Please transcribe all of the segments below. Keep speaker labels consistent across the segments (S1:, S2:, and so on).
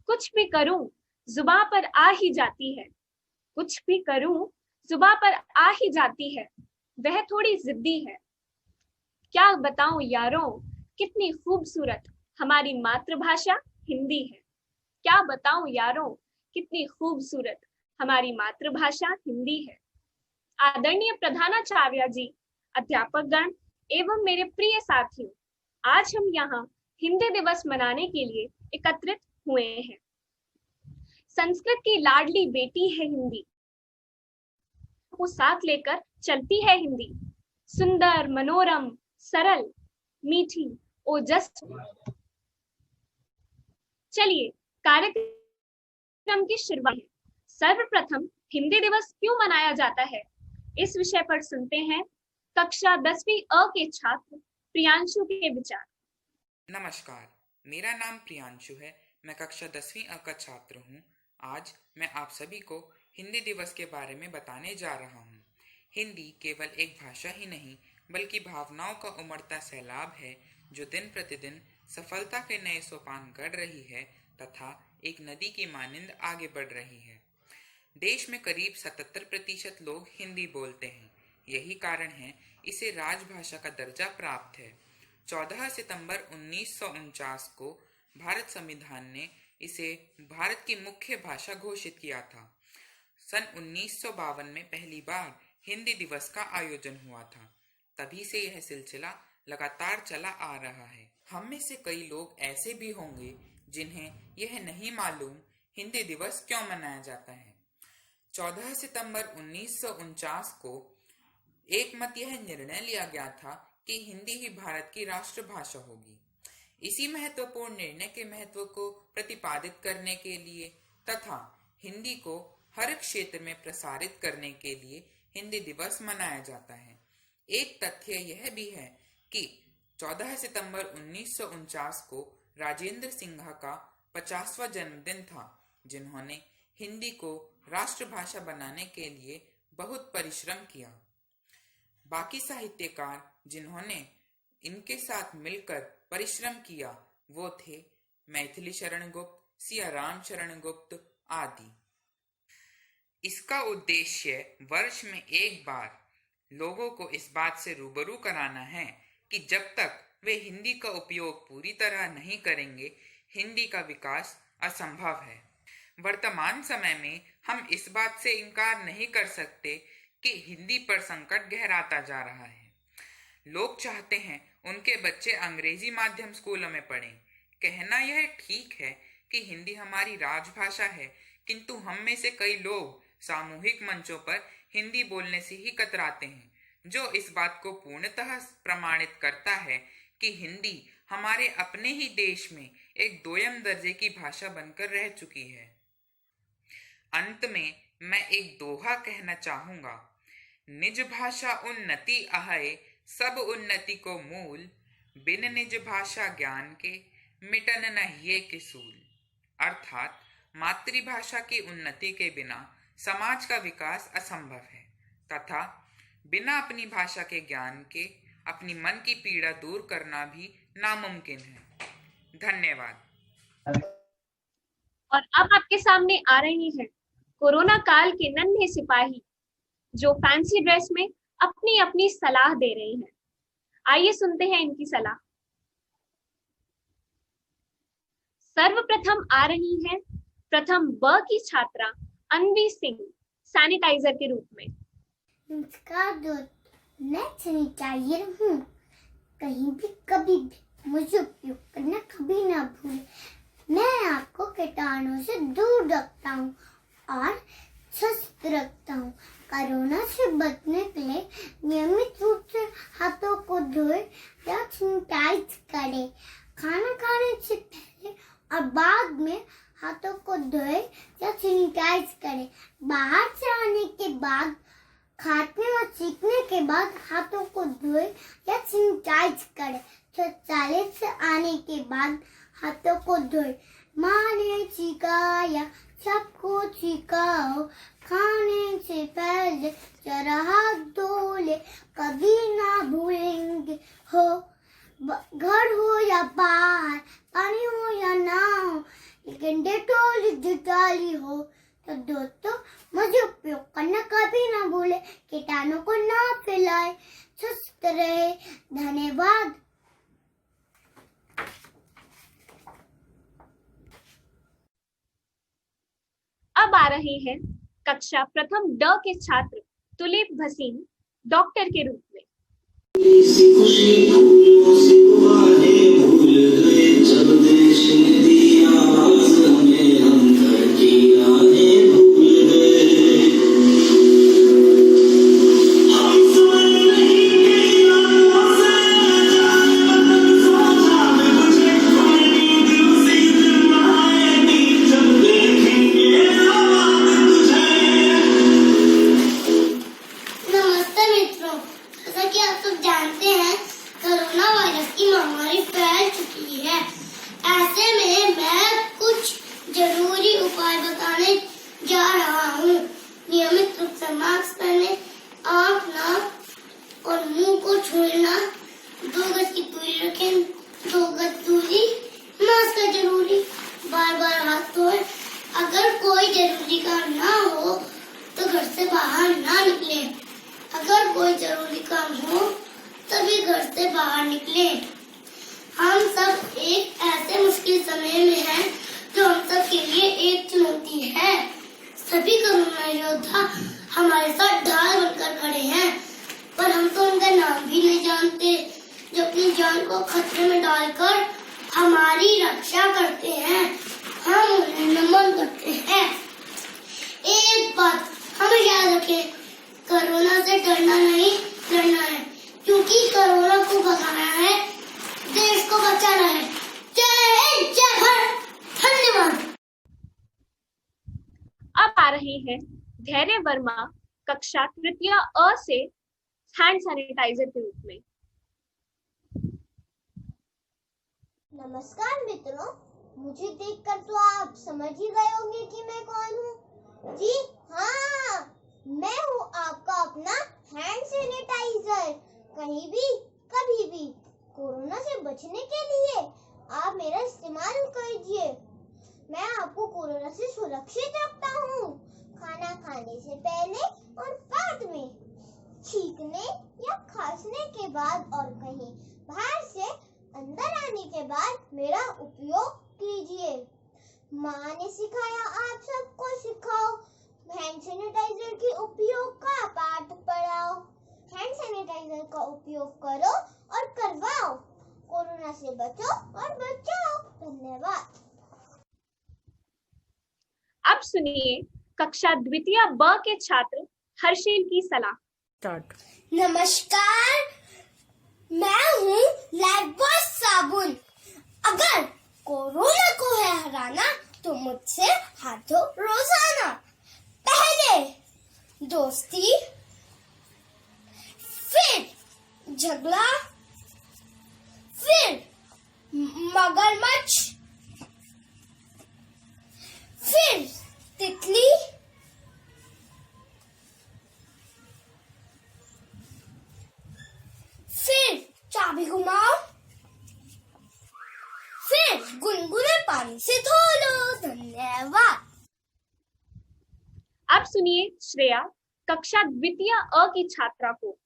S1: कुछ भी करूं जुबां पर आ ही जाती है। कुछ भी करूं जुबां पर आ ही जाती है। वह थोड़ी जिद्दी है। क्या बताऊं यारों, कितनी खूबसूरत हमारी मातृभाषा हिंदी है। क्या बताऊं यारों, कितनी खूबसूरत हमारी मातृभाषा हिंदी है। आदरणीय प्रधानाचार्य जी, अध्यापकगण एवं मेरे प्रिय साथियों, आज हम यहाँ हिंदी दिवस मनाने के लिए एकत्रित हुए हैं। संस्कृत की लाडली बेटी है हिंदी, को साथ लेकर चलती है हिंदी। सुंदर, मनोरम, सरल, मीठी, ओजस्वी। चलिए कार्यक्रम की शुरुआत है। सर्वप्रथम हिंदी दिवस क्यों मनाया जाता है, इस विषय पर सुनते हैं कक्षा 10वीं अ के छात्र प्रियांशु के विचार।
S2: नमस्कार, मेरा नाम प्रियांशु है। मैं कक्षा 10वीं अ का छात्र हूँ। आज मैं आप सभी को हिंदी दिवस के बारे में बताने जा रहा हूँ। हिंदी केवल एक भाषा ही नहीं बल्कि भावनाओं का उमड़ता सैलाब है, जो दिन प्रतिदिन सफलता के नए सोपान गढ़ रही है तथा एक नदी की मानिंद आगे बढ़ रही है। देश में करीब 77% लोग हिंदी बोलते हैं। यही कारण है इसे राजभाषा का दर्जा प्राप्त है। 14 सितंबर 1949 को भारत संविधान ने इसे भारत की मुख्य भाषा घोषित किया था। सन 1952 में पहली बार हिंदी दिवस का आयोजन हुआ था। तभी से यह सिलसिला लगातार चला आ रहा है। हम में से कई लोग ऐसे भी होंगे जिन्हें यह नहीं मालूम हिंदी दिवस क्यों मनाया जाता है। 14 सितंबर 1949 को एक मत यह निर्णय लिया गया था कि हिंदी ही भारत की राष्ट्रभाषा होगी। इसी महत्वपूर्ण निर्णय के महत्व को प्रतिपादित करने के लिए तथा हिंदी को हर क्षेत्र में प्रसारित करने के लिए हिंदी दिवस मनाया जाता है। एक तथ्य यह भी है कि 14 सितंबर 1949 को राजेंद्र सिंघा का 50वां जन्मदिन था, जिन्होंने हिंदी को राष्ट्रभाषा बनाने के लिए बहुत परिश्रम किया। बाकी साहित्यकार जिन्होंने इनके साथ मिलकर परिश्रम किया वो थे मैथिली शरण गुप्त, सियाराम शरण गुप्त आदि। इसका उद्देश्य वर्ष में एक बार लोगों को इस बात से रूबरू कराना है कि जब तक वे हिंदी का उपयोग पूरी तरह नहीं करेंगे, हिंदी का विकास असंभव है। वर्तमान समय में हम इस बात से इनकार नहीं कर सकते कि हिंदी पर संकट गहराता जा रहा है। लोग चाहते हैं उनके बच्चे अंग्रेजी माध्यम स्कूलों में पढ़ें। कहना यह ठीक है कि हिंदी हमारी राजभाषा है, किंतु हम में से कई लोग सामूहिक मंचों पर हिंदी बोलने से ही कतराते हैं, जो इस बात को पूर्णतः प्रमाणित करता है कि हिंदी हमारे अपने ही देश में एक दोयम दर्जे की भाषा बनकर रह चुकी है। अंत में मैं एक दोहा कहना चाहूंगा, निज भाषा उन्नति अहै, सब उन्नति को मूल, बिन निज भाषा ज्ञान के, मिटन न हिये किसूल। अर्थात मातृभाषा की उन्नति के बिना समाज का विकास असंभव है तथा बिना अपनी भाषा के ज्ञान के अपनी मन की पीड़ा दूर करना भी नामुमकिन है। धन्यवाद।
S1: और अब आपके सामने आ रही हैं कोरोना काल के नन्हे सिपाही, जो फैंसी ड्रेस में अपनी अपनी सलाह दे रहे हैं। आइए सुनते हैं इनकी सलाह। सर्वप्रथम आ रही हैं प्रथम ब की छात्रा अनवी सिंह, सैनिटाइजर के रूप में।
S3: नमस्कार दोस्त, मैं सैनिटाइजर हूँ। कहीं भी कभी भी मुझे उपयोग करना कभी ना भूलें। मैं आपको कीटाणुओं से दूर रखता हूँ और स्वस्थ रखता हूँ। कोरोना से बचने के लिए नियमित रूप से हाथों को धोए या सैनिटाइज करें। खाना खाने से पहले और बाद में हाथों को धोए या सैनिटाइज करें। बाहर से आने के बाद, खाने और सीखने के बाद हाथों को धोए या सैनिटाइज करें। शौचालय से आने के बाद हाथों को धोए। माँ ने सिखाया सबको सिखाओ, खाने से पहले जरा हाथ धो ले, कभी ना भूलेंगे हो। घर हो या बाहर, पानी हो या नाव, लेकिन डेटॉल जुटाली हो तो दोस्तों मुझे उपयोग करना कभी ना भूले, कीटाणु को ना फैलाए, स्वस्थ रहे। धन्यवाद।
S1: अब आ रहे हैं कक्षा प्रथम ड के छात्र तुलिप भसीन डॉक्टर के रूप में।
S3: जरूरी उपाय बताने जा रहा हूँ। नियमित रूप से मास्क पहने, आँख, नाक और मुंह को छूना, 2 गज की दूरी रखें, 2 गज दूरी, मास्क है जरूरी, बार बार हाथ धोएं। अगर कोई जरूरी काम ना हो तो घर से बाहर ना निकले। अगर कोई जरूरी काम हो तभी घर से बाहर निकले। हम सब एक ऐसे मुश्किल समय में हैं जो हम सब के लिए एक चुनौती है। सभी कोरोना योद्धा हमारे साथ ढाल बनकर खड़े हैं, पर हम तो उनका नाम भी नहीं जानते, जो अपनी जान को खतरे में डालकर हमारी रक्षा करते हैं। हम उन्हें नमन करते हैं। एक बात हम याद रखें, कोरोना से डरना नहीं, लड़ना है, क्योंकि कोरोना को भगाना है, देश को बचाना है। जय हिंद, जय भारत। धन्यवाद।
S1: अब आ रहे हैं धैर्य वर्मा कक्षा तृतीय अ से हैंड सैनिटाइजर के रूप में।
S3: नमस्कार मित्रों, मुझे देखकर तो आप समझ ही गए होंगे कि मैं कौन हूँ। जी हाँ, मैं हूँ आपका अपना हैंड सैनिटाइजर। कहीं भी कभी भी कोरोना से बचने के लिए आप मेरा इस्तेमाल कीजिए। मैं आपको कोरोना से सुरक्षित रखता हूँ। खाना खाने से पहले और बाद में, छींकने या खांसने के बाद और कहीं बाहर से अंदर आने के बाद मेरा उपयोग कीजिए। माँ ने सिखाया, आप सबको सिखाओ। हैंड सैनिटाइजर के उपयोग का पाठ पढ़ाओ। हैंड सैनिटाइजर का उपयोग करो और करवाओ। कोरोना से बचो और बचाओ। धन्यवाद।
S1: अब सुनिए कक्षा द्वितीय ब के छात्र हर्षिल की सलाह।
S3: नमस्कार, मैं हूँ लाइफबॉय साबुन। अगर कोरोना को है हराना तो मुझसे हाथ धो रोजाना। पहले दोस्ती, फिर झगड़ा, फिर मगरमच्छ, फिर तितली, फिर चाबी घुमाओ, फिर गुनगुने पानी से धो लो। धन्यवाद।
S1: अब सुनिए श्रेया कक्षा द्वितीय अ की छात्रा को।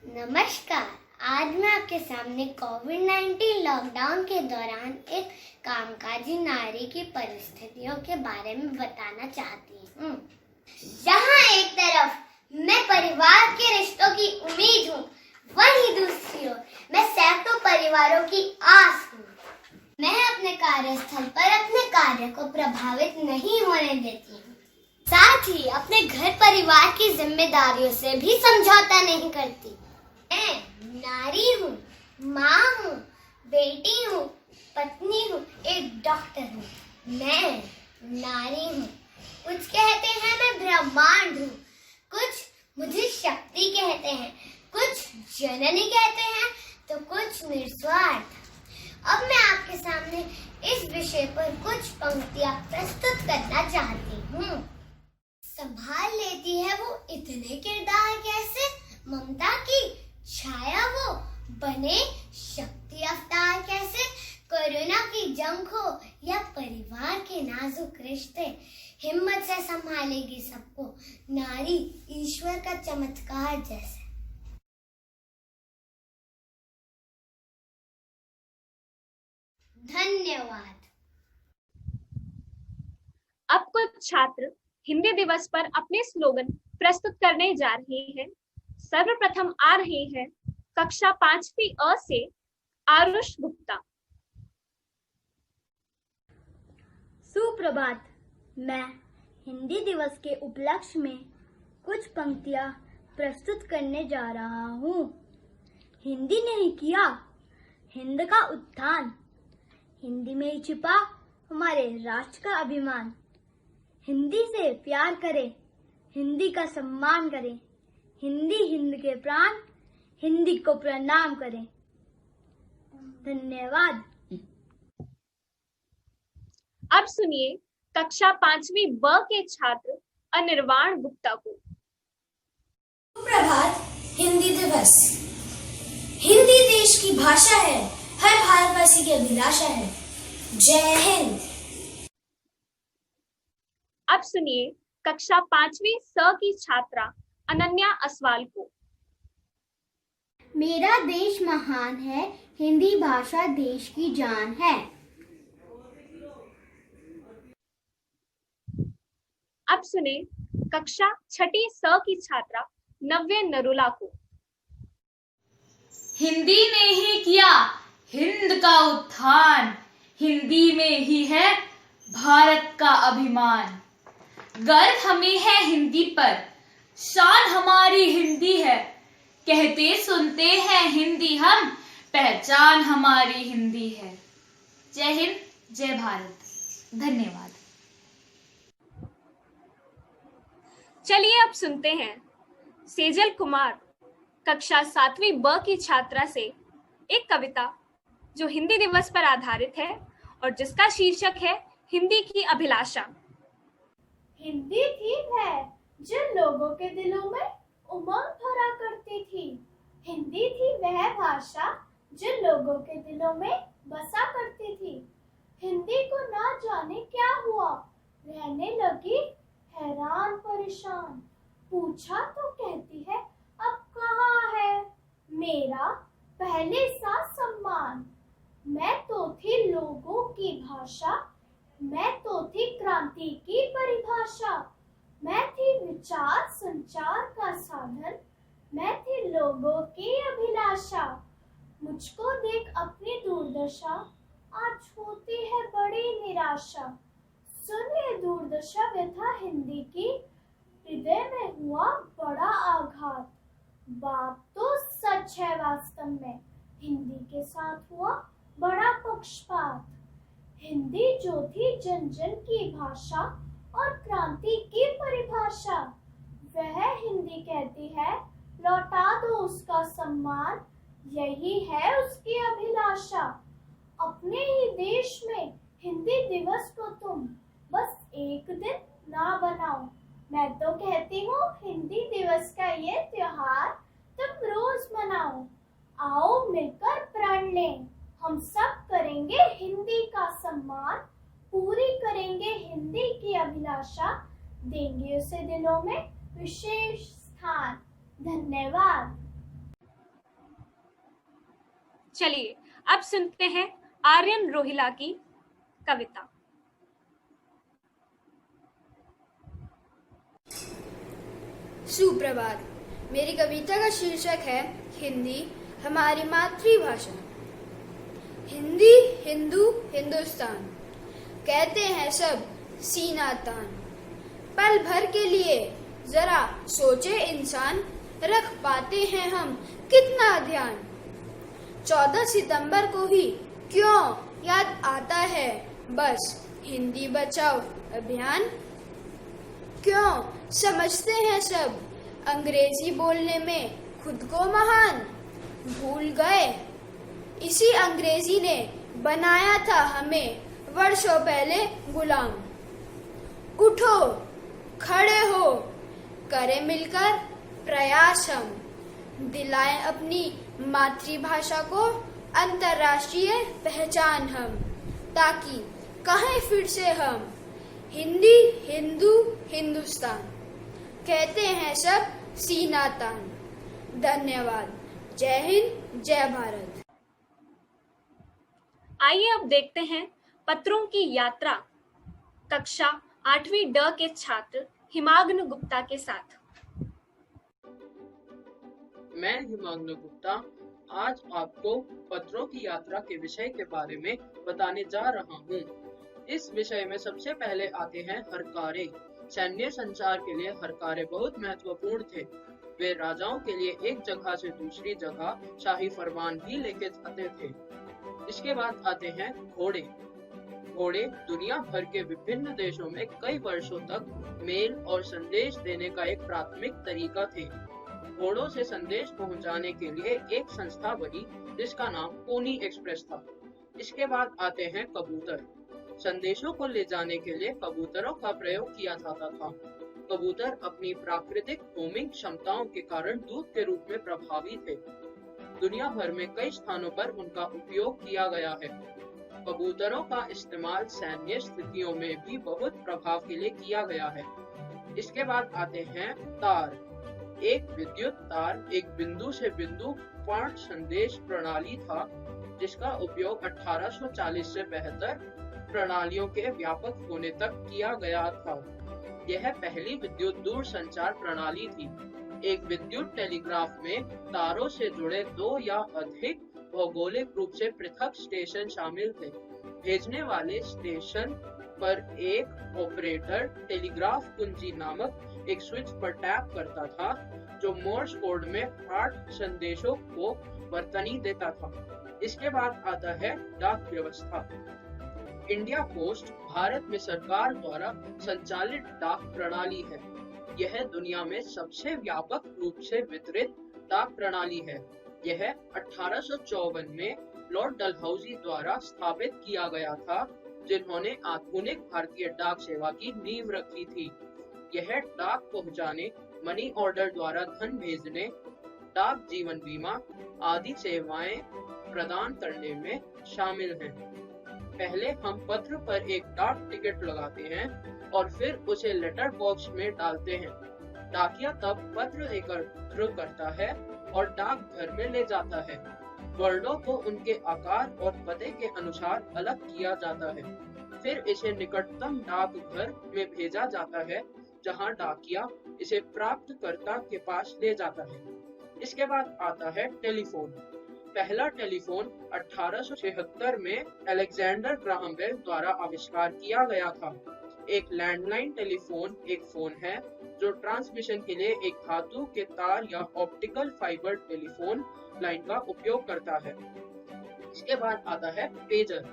S3: नमस्कार, आज मैं आपके सामने कोविड-19 लॉकडाउन के दौरान एक कामकाजी नारी की परिस्थितियों के बारे में बताना चाहती हूँ। जहाँ एक तरफ मैं परिवार के रिश्तों की उम्मीद हूँ, वहीं दूसरी ओर मैं सैकड़ों परिवारों की आस हूँ। मैं अपने कार्यस्थल पर अपने कार्य को प्रभावित नहीं होने देती हूँ। साथ ही अपने घर परिवार की जिम्मेदारियों से भी समझौता नहीं करती। मैं नारी हूँ, माँ हूँ, बेटी हूँ, पत्नी हूँ, एक डॉक्टर हूँ। मैं नारी हूँ। कुछ कहते हैं मैं ब्रह्मांड हूँ, कुछ मुझे शक्ति कहते हैं, कुछ जननी कहते हैं तो कुछ निस्वार्थ। अब मैं आपके सामने इस विषय पर कुछ पंक्तियां प्रस्तुत करना चाहती हूँ। संभाल लेती है वो इतने किरदार कैसे, ममता की छाया वो बने शक्ति अवतार कैसे, कोरोना की जंग हो या परिवार के नाजुक रिश्ते, हिम्मत से संभालेगी सबको नारी ईश्वर का चमत्कार जैसे। धन्यवाद।
S1: अब कुछ छात्र हिंदी दिवस पर अपने स्लोगन प्रस्तुत करने जा रहे हैं। सर्वप्रथम आ रहे हैं कक्षा 5वीं अ से आरुष गुप्ता।
S4: सुप्रभात। मैं हिंदी दिवस के उपलक्ष्य में कुछ पंक्तियां प्रस्तुत करने जा रहा हूँ। हिंदी ने ही किया हिंद का उत्थान, हिंदी में ही छिपा हमारे राष्ट्र का अभिमान। हिंदी से प्यार करें, हिंदी का सम्मान करें, हिंदी हिंद के प्राण, हिंदी को प्रणाम करें। धन्यवाद।
S1: अब सुनिए कक्षा 5वीं ब के छात्र अनिर्वाण गुप्ता को।
S5: सुप्रभात। हिंदी दिवस। हिंदी देश की भाषा है, हर भारतवासी की अभिलाषा है। जय हिंद।
S1: अब सुनिए कक्षा 5वीं स की छात्रा अनन्या असवाल को।
S3: मेरा देश महान है, हिंदी भाषा देश की जान है।
S1: अब सुने कक्षा 6ठी स की छात्रा नव्य नरुला को।
S6: हिंदी ने ही किया हिंद का उत्थान, हिंदी में ही है भारत का अभिमान। गर्व हमें है हिंदी पर, शान हमारी हिंदी है। कहते सुनते हैं हिंदी हम, पहचान हमारी हिंदी है। जय हिंद, जय भारत। धन्यवाद।
S1: चलिए अब सुनते हैं सेजल कुमार कक्षा 7वीं ब की छात्रा से एक कविता जो हिंदी दिवस पर आधारित है और जिसका शीर्षक है हिंदी की अभिलाषा।
S7: हिंदी थी वह जिन लोगों के दिलों में उमंग भरा करती थी। हिंदी थी वह भाषा जिन लोगों के दिलों में बसा करती थी। हिंदी को ना जाने क्या हुआ, रहने लगी हैरान परेशान। पूछा तो कहती है अब कहाँ है मेरा पहले सा सम्मान। मैं तो थी लोगों की भाषा, मैं तो थी क्रांति की परिभाषा। मैं थी विचार संचार का साधन, मैं थी लोगों की अभिलाषा। मुझको देख अपनी दुर्दशा आज होती है बड़ी निराशा। सुनिए दुर्दशा व्यथा हिंदी की, हृदय में हुआ बड़ा आघात। बात तो सच है वास्तव में, हिंदी के साथ हुआ बड़ा पक्षपात। हिंदी जो थी जन जन की भाषा और क्रांति की परिभाषा, वह हिंदी कहती है लौटा दो उसका सम्मान, यही है उसकी अभिलाषा। अपने ही देश में हिंदी दिवस को तुम बस एक दिन ना बनाओ। मैं तो कहती हूँ हिंदी दिवस का ये त्योहार तुम रोज मनाओ। आओ मिलकर प्रण लें, हम सब करेंगे हिंदी का सम्मान, पूरी करेंगे हिंदी की अभिलाषा, देंगे उसे दिलों में विशेष स्थान। धन्यवाद।
S1: चलिए अब सुनते हैं आर्यन रोहिला की कविता।
S8: सुप्रभात। मेरी कविता का शीर्षक है हिंदी हमारी मातृभाषा। हिंदी हिंदू हिंदुस्तान, कहते हैं सब सीना तान। पल भर के लिए जरा सोचे इंसान, रख पाते हैं हम कितना ध्यान। 14 सितंबर को ही क्यों याद आता है बस हिंदी बचाओ अभियान। क्यों समझते हैं सब अंग्रेजी बोलने में खुद को महान। भूल गए इसी अंग्रेजी ने बनाया था हमें वर्षों पहले गुलाम। उठो, खड़े हो, करें मिलकर प्रयास हम, दिलाएं अपनी मातृभाषा को अंतर्राष्ट्रीय पहचान हम, ताकि कहें फिर से हम हिंदी, हिंदू, हिंदुस्तान, कहते हैं सब सीना तान। धन्यवाद। जय हिंद, जय भारत।
S1: आइए अब देखते हैं पत्रों की यात्रा कक्षा 8वीं ड के छात्र हिमाग्न गुप्ता के साथ।
S9: मैं हिमाग्न गुप्ता आज आपको पत्रों की यात्रा के विषय के बारे में बताने जा रहा हूँ। इस विषय में सबसे पहले आते हैं हरकारे। सैन्य संचार के लिए हरकारे बहुत महत्वपूर्ण थे। वे राजाओं के लिए एक जगह से दूसरी जगह शाही फरमान भी लेके जाते थे। इसके बाद आते हैं घोड़े। घोड़े दुनिया भर के विभिन्न देशों में कई वर्षों तक मेल और संदेश देने का एक प्राथमिक तरीका थे। घोड़ों से संदेश पहुंचाने के लिए एक संस्था बनी जिसका नाम पोनी एक्सप्रेस था। इसके बाद आते हैं कबूतर। संदेशों को ले जाने के लिए कबूतरों का प्रयोग किया जाता था। कबूतर अपनी प्राकृतिक होमिंग क्षमताओं के कारण दूत के रूप में प्रभावी थे। दुनिया भर में कई स्थानों पर उनका उपयोग किया गया है। कबूतरों का इस्तेमाल सैन्य स्थितियों में भी बहुत प्रभाव के लिए किया गया है। इसके बाद आते हैं तार। एक विद्युत तार एक बिंदु से बिंदु पाठ संदेश प्रणाली था जिसका उपयोग 1840 से बेहतर प्रणालियों के व्यापक होने तक किया गया था। यह पहली विद्युत दूर संचार प्रणाली थी। एक विद्युत टेलीग्राफ में तारों से जुड़े 2 या अधिक भौगोलिक रूप से पृथक स्टेशन शामिल थे। भेजने वाले स्टेशन पर एक ऑपरेटर टेलीग्राफ कुंजी नामक एक स्विच पर टैप करता था जो मोर्स कोड में पाठ संदेशों को वर्तनी देता था। इसके बाद आता है डाक व्यवस्था। इंडिया पोस्ट भारत में सरकार द्वारा संचालित डाक प्रणाली है। यह दुनिया में सबसे व्यापक रूप से वितरित डाक प्रणाली है। यह 1854 में लॉर्ड डलहौजी द्वारा स्थापित किया गया था, जिन्होंने आधुनिक भारतीय डाक सेवा की नींव रखी थी। यह डाक पहुंचाने, मनी ऑर्डर द्वारा धन भेजने, डाक जीवन बीमा आदि सेवाएं प्रदान करने में शामिल हैं। पहले हम पत्र पर एक डाक टिकट लगाते हैं और फिर उसे लेटर बॉक्स में डालते हैं। डाकिया तब पत्र एकत्र करता है और डाक घर में ले जाता है। वर्णों को उनके आकार और पते के अनुसार अलग किया जाता है। फिर इसे निकटतम डाकघर में भेजा जाता है, जहां डाकिया इसे प्राप्तकर्ता के पास ले जाता है। इसके बाद आता है टेलीफोन। पहला टेलीफोन 1876 में अलेक्जेंडर ग्राहम बेल द्वारा आविष्कार किया गया था। एक लैंडलाइन टेलीफोन एक फोन है जो ट्रांसमिशन के लिए एक धातु के तार या ऑप्टिकल फाइबर टेलीफोन लाइन का उपयोग करता है। इसके बाद आता है पेजर।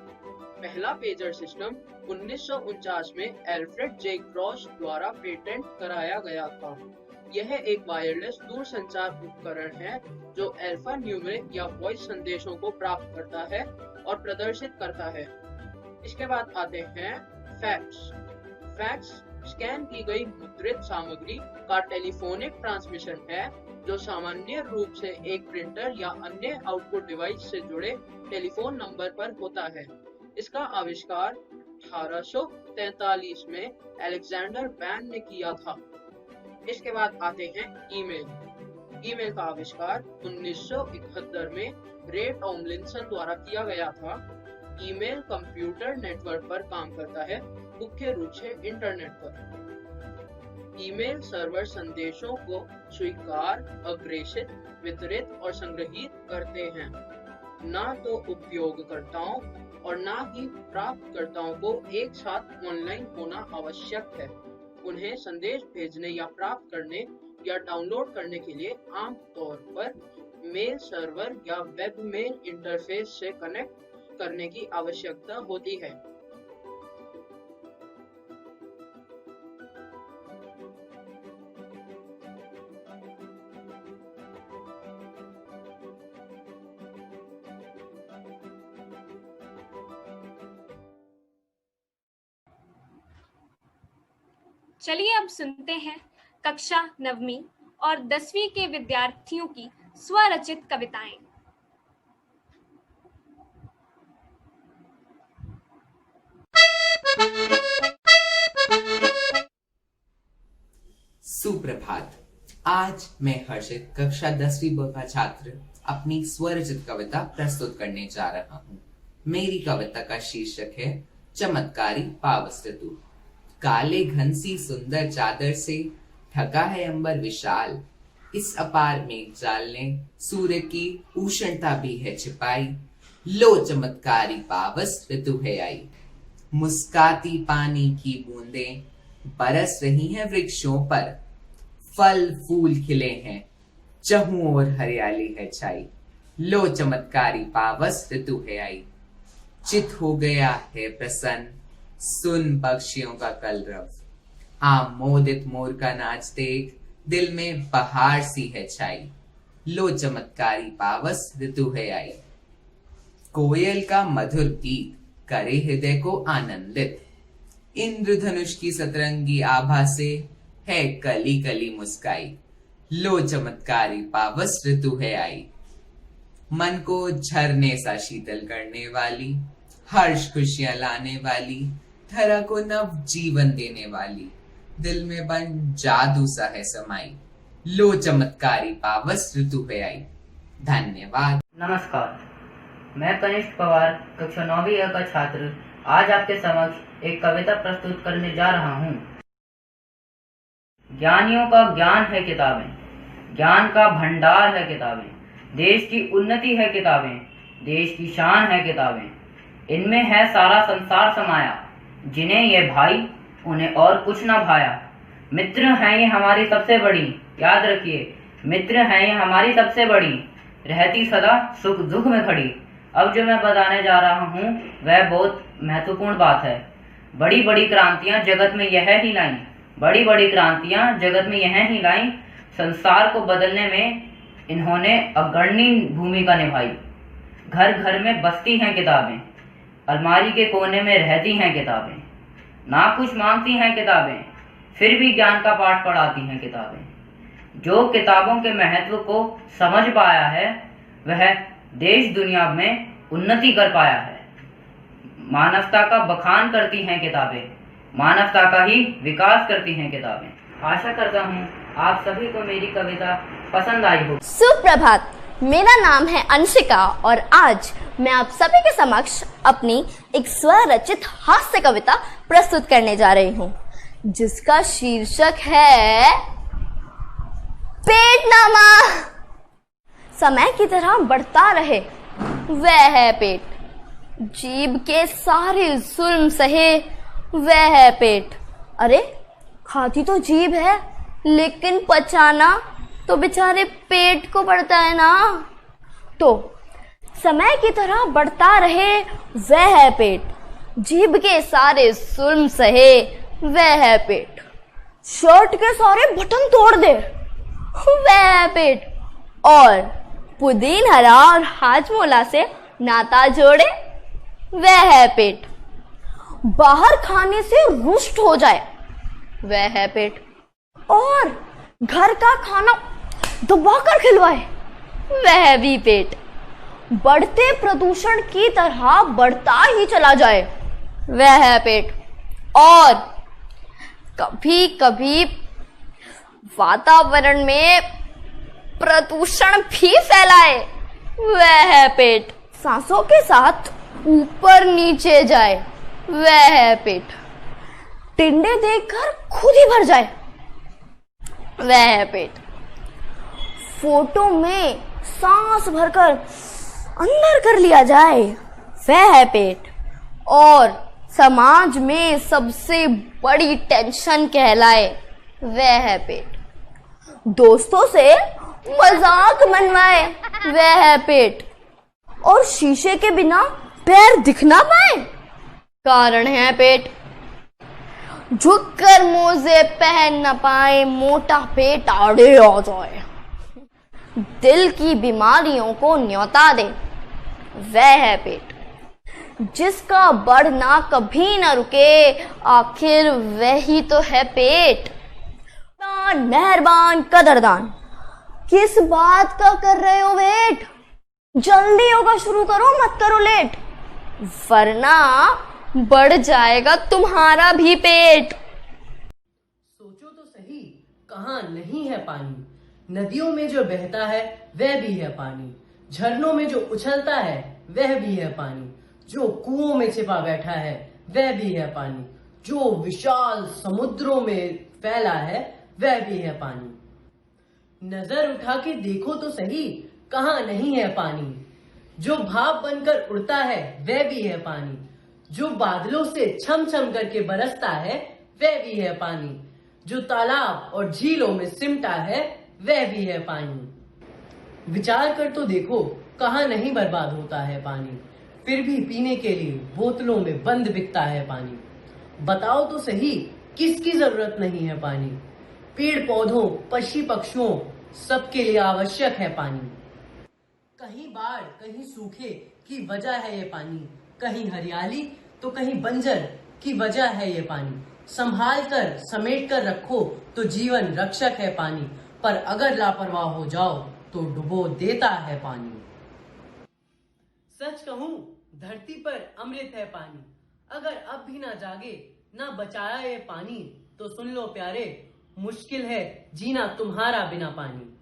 S9: पहला पेजर सिस्टम 1949 में एल्फ्रेड जे क्रॉस द्वारा पेटेंट कराया गया था। यह एक वायरलेस दूरसंचार उपकरण है जो अल्फा न्यूमेरिक या वॉइस संदेशों को प्राप्त करता है और प्रदर्शित करता है। इसके बाद आते हैं फैक्स। फैक्स स्कैन की गई मुद्रित सामग्री का टेलीफोनिक ट्रांसमिशन है जो सामान्य रूप से एक प्रिंटर या अन्य आउटपुट डिवाइस से जुड़े टेलीफोन नंबर पर होता है। इसका आविष्कार 1843 में अलेक्जेंडर बैन ने किया था। इसके बाद आते हैं ईमेल। ईमेल का आविष्कार 1971 में रे टॉमलिंसन द्वारा किया गया था। ईमेल कंप्यूटर नेटवर्क पर काम करता है, मुख्य रूप से इंटरनेट पर। ईमेल सर्वर संदेशों को स्वीकार, अग्रेषित, वितरित और संग्रहित करते हैं। न तो उपयोगकर्ताओं और न ही प्राप्तकर्ताओं को एक साथ ऑनलाइन होना आवश्यक है। उन्हें संदेश भेजने या प्राप्त करने या डाउनलोड करने के लिए आमतौर पर मेल सर्वर या वेब मेल इंटरफेस से कनेक्ट करने की आवश्यकता होती है।
S1: चलिए अब सुनते हैं कक्षा 9वीं और 10वीं के विद्यार्थियों की स्वरचित कविताएं।
S2: सुप्रभात। आज मैं हर्षित कक्षा 10वीं ब का छात्र अपनी स्वरचित कविता प्रस्तुत करने जा रहा हूँ। मेरी कविता का शीर्षक है चमत्कारी पावस ऋतु। काले घन सी सुंदर चादर से ढका है अंबर विशाल, इस अपार मेघ जाल ने सूर्य की उष्णता भी है छिपाई। लो चमत्कारी पावस ऋतु है आई, मुस्काती पानी की बूंदें बरस रही हैं वृक्षों पर, फल फूल खिले हैं चहुं ओर हरियाली है छाई। लो चमत्कारी पावस ऋतु है आई, चित हो गया है प्रसन्न सुन पक्षियों का कलरव, आमोदित मोर का नाच देख दिल में बहार सी है छाई। लो चमत्कारी पावस ऋतु है आई, कोयल का मधुर गीत करे हृदय को आनंदित, इंद्रधनुष की सतरंगी आभा से है कली कली मुस्काई। लो चमत्कारी पावस ऋतु है आई, मन को झरने सा शीतल करने वाली, हर्ष खुशियां लाने वाली, धरा को नव जीवन देने वाली, दिल में बन जादू सा है समाई। लो चमत्कारी पावस ऋतु है आई। धन्यवाद।
S10: नमस्कार, मैं कनिष्ठ पवार कक्षा 9वीं का छात्र आज आपके समक्ष एक कविता प्रस्तुत करने जा रहा हूँ। ज्ञानियों का ज्ञान है किताबें, ज्ञान का भंडार है किताबें, देश की उन्नति है किताबें, देश की शान है किताबें, इनमें है सारा संसार समाया, जिन्हें ये भाई उन्हें और कुछ ना भाया। मित्र हैं ये हमारी सबसे बड़ी, याद रखिए, मित्र हैं ये हमारी सबसे बड़ी, रहती सदा सुख दुख में खड़ी। अब जो मैं बताने जा रहा हूँ वह बहुत महत्वपूर्ण बात है। बड़ी बड़ी क्रांतियां जगत में यह ही लाई, बड़ी बड़ी क्रांतियां जगत में यह ही लाई, संसार को बदलने में इन्होंने अग्रणी भूमिका निभाई। घर घर में बसती हैं किताबें, अलमारी के कोने में रहती हैं किताबें, ना कुछ मांगती हैं किताबें, फिर भी ज्ञान का पाठ पढ़ाती हैं किताबें। जो किताबों के महत्व को समझ पाया है वह देश दुनिया में उन्नति कर पाया है। मानवता का बखान करती हैं किताबें, मानवता का ही विकास करती हैं किताबें। आशा करता हूँ आप सभी को मेरी कविता पसंद आई हो।
S11: सुप्रभात, मेरा नाम है अंशिका और आज मैं आप सभी के समक्ष अपनी एक स्वरचित हास्य कविता प्रस्तुत करने जा रही हूँ, जिसका शीर्षक है पेटनामा। समय की तरह बढ़ता रहे वह है पेट, जीभ के सारे जुल्म सहे वह है पेट। अरे खाती तो जीभ है लेकिन पचाना तो बेचारे पेट को पड़ता है ना। तो समय की तरह बढ़ता रहे वह है पेट, जीभ के सारे जुल्म सहे वह है पेट, शर्ट के सारे बटन तोड़ दे वह है पेट, और पुदीन हरा और हाजमोला से नाता जोड़े वह है पेट, बाहर खाने से रुष्ट हो जाए वह है पेट, और घर का खाना दबाकर खिलवाए वह भी पेट, बढ़ते प्रदूषण की तरह बढ़ता ही चला जाए वह है पेट, और कभी कभी वातावरण में प्रदूषण भी फैलाए वह है पेट, सांसों के साथ ऊपर नीचे जाए वह है पेट, टिंडे देखकर खुद ही भर जाए वह है पेट, फोटो में सांस भरकर अंदर कर लिया जाए वह है पेट, और समाज में सबसे बड़ी टेंशन कहलाए वह है पेट, दोस्तों से मजाक मनवाए वह है पेट, और शीशे के बिना पैर दिख ना पाए कारण है पेट, झुककर मोजे पहन न पाए मोटा पेट आड़े आ जाए, दिल की बीमारियों को न्योता दे वह है पेट, जिसका बढ़ना कभी न रुके, आखिर वही तो है पेट। मेहरबान कदरदान, किस बात का कर रहे हो वेट? जल्दी योगा शुरू करो, मत करो लेट, वरना बढ़ जाएगा तुम्हारा भी पेट।
S12: सोचो तो सही, कहाँ नहीं है पानी? नदियों में जो बहता है वह भी है पानी, झरनों में जो उछलता है वह भी है पानी, जो कुओं में छिपा बैठा है वह भी है पानी, जो विशाल समुद्रों में फैला है वह भी है पानी। नजर उठा के देखो तो सही, कहाँ नहीं है पानी? जो भाप बनकर उड़ता है वह भी है पानी, जो बादलों से छम छम करके बरसता है वह भी है पानी, जो तालाब और झीलों में सिमटा है वह भी है पानी। विचार कर तो देखो, कहाँ नहीं बर्बाद होता है पानी, फिर भी पीने के लिए बोतलों में बंद बिकता है पानी। बताओ तो सही, किसकी जरूरत नहीं है पानी? पेड़ पौधों, पक्षी पक्षियों सबके लिए आवश्यक है पानी। कहीं बाढ़, कहीं सूखे की वजह है ये पानी, कहीं हरियाली तो कहीं बंजर की वजह है ये पानी। संभाल कर समेट कर रखो तो जीवन रक्षक है पानी, पर अगर लापरवाह हो जाओ तो डुबो देता है पानी। सच कहूँ, धरती पर अमृत है पानी, अगर अब भी ना जागे, ना बचाया ये पानी, तो सुन लो प्यारे, मुश्किल है जीना तुम्हारा बिना पानी।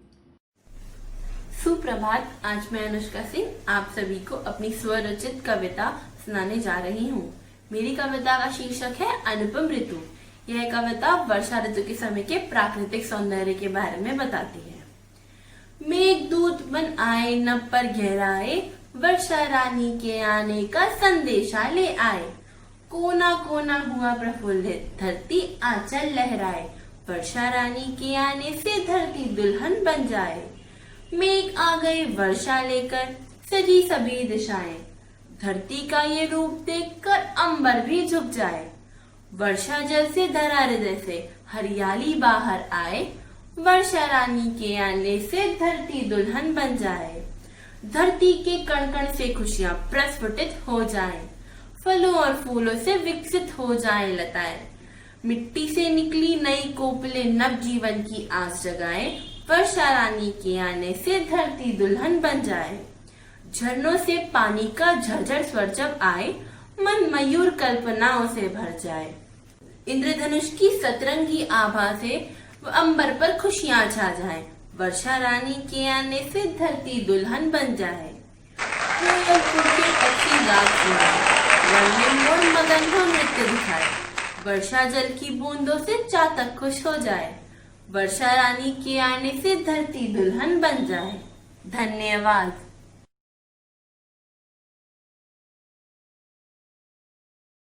S13: सुप्रभात। आज मैं अनुष्का सिंह आप सभी को अपनी स्वरचित कविता सुनाने जा रही हूँ। मेरी कविता का शीर्षक है अनुपम ऋतु। यह कविता वर्षा ऋतु के समय के प्राकृतिक सौंदर्य के बारे में बताती है। मेघदूत बन आए नभ पर गहराए, वर्षा रानी के आने का संदेशा ले आए। कोना कोना हुआ प्रफुल्लित, धरती आंचल लहराए, वर्षा रानी के आने से धरती दुल्हन बन जाए। मेघ आ गए वर्षा लेकर, सजी सभी दिशाएं, धरती का ये रूप देखकर अंबर भी झुक जाए। वर्षा जल से धरा हृदय से हरियाली बाहर आए, वर्षा रानी के आने से धरती दुल्हन बन जाए। धरती के कण कण से खुशियां प्रस्फुटित हो जाएं, फलों और फूलों से विकसित हो जाएं लताएं। मिट्टी से निकली नई कोपले नव जीवन की आस जगाएं, वर्षा रानी के आने से धरती दुल्हन बन जाए। झरनों से पानी का झरझर स्वर जब आए, मन मयूर कल्पनाओं से भर जाए। इंद्रधनुष की सतरंगी आभा से अंबर पर खुशियां छा जाए, वर्षा रानी के आने से धरती दुल्हन बन जाए। के पक्षी राग सुनाए, रंगीन और मगन हो नृत्य दिखाए, वर्षा जल की बूंदों से चातक खुश हो जाए। वर्षा रानी के आने से धरती दुल्हन बन जाए। धन्यवाद।